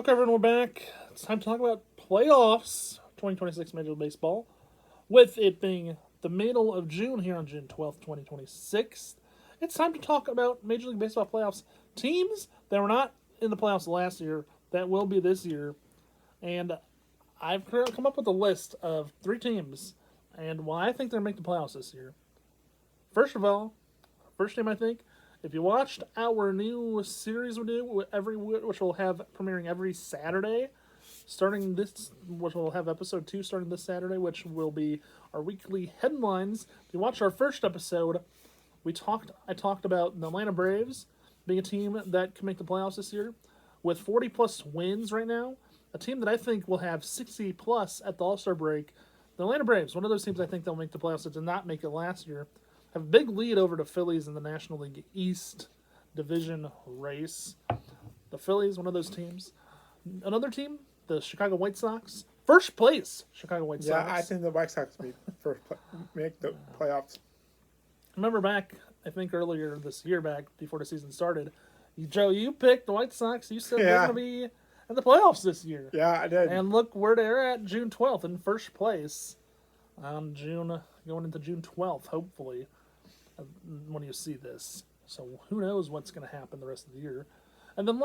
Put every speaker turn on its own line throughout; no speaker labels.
Okay, everyone, we're back. It's time to talk about playoffs 2026 Major League Baseball, with it being the middle of June here on June 12th, 2026. It's time to talk about Major League Baseball playoffs teams that were not in the playoffs last year that will be this year. And I've come up with a list of 3 teams and why I think they're going to make the playoffs this year. First of all, first team I think, if you watched our new series we do which will have premiering every Saturday, which will have episode 2 starting this Saturday, which will be our weekly headlines. If you watched our first episode, I talked about the Atlanta Braves being a team that can make the playoffs this year with 40 plus wins right now. A team that I think will have 60 plus at the All-Star break. The Atlanta Braves, one of those teams I think they'll make the playoffs that did not make it last year, have a big lead over the Phillies in the National League East division race. The Phillies, one of those teams. Another team, the Chicago White Sox. First place, Chicago White Sox.
Yeah, I think the White Sox make the playoffs.
Remember back, I think earlier this year, back before the season started, Joe, you picked the White Sox. You said they're going to be in the playoffs this year.
Yeah, I did.
And look where they're at, June 12th, in first place. Going into June 12th, hopefully, when you see this. So who knows what's going to happen the rest of the year. And then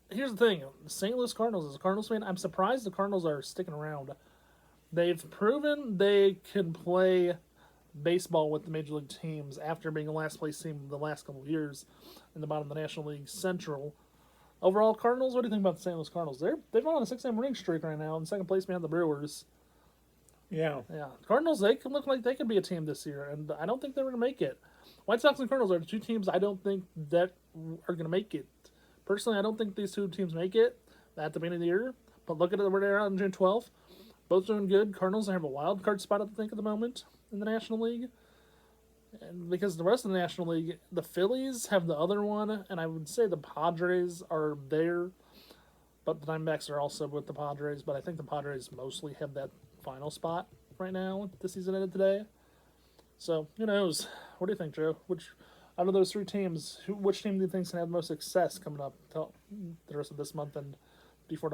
here's the thing. The St. Louis Cardinals, as a Cardinals fan, I'm surprised the Cardinals are sticking around. They've proven they can play baseball with the major league teams after being a last place team the last couple of years in the bottom of the National League Central. Overall, Cardinals, what do you think about the St. Louis Cardinals? They've on a 6-game winning streak right now in second place behind the Brewers.
Yeah.
Cardinals, they can look like they could be a team this year, and I don't think they're going to make it. White Sox and Cardinals are the 2 teams I don't think that are going to make it. Personally, I don't think these 2 teams make it at the beginning of the year, but look at where they're at on June 12th. Both doing good. Cardinals have a wild card spot, I think, at the moment in the National League. And because the rest of the National League, the Phillies have the other one, and I would say the Padres are there, but the Diamondbacks are also with the Padres, but I think the Padres mostly have that final spot right now. The season ended today. So, who knows? What do you think, Joe? Out of those 3 teams, which team do you think is going to have the most success coming up until the rest of this month and until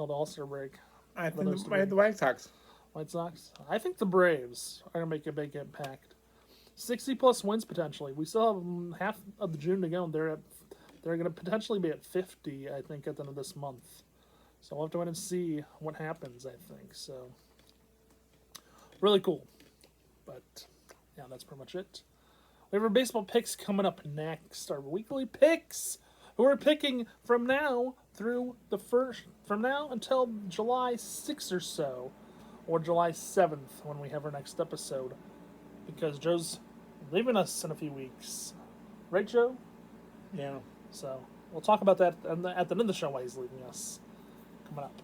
the All-Star break?
I think the White Sox.
White Sox? I think the Braves are going to make a big impact. 60-plus wins, potentially. We still have half of the June to go, and they're going to potentially be at 50, I think, at the end of this month. So we'll have to wait and see what happens, I think. So, really cool. But, yeah, that's pretty much it. We have our baseball picks coming up next. Our weekly picks. Who are picking from now until July 6th or so, or July 7th when we have our next episode. Because Joe's leaving us in a few weeks. Right, Joe?
Yeah.
So, we'll talk about that at the end of the show why he's leaving us. Coming up.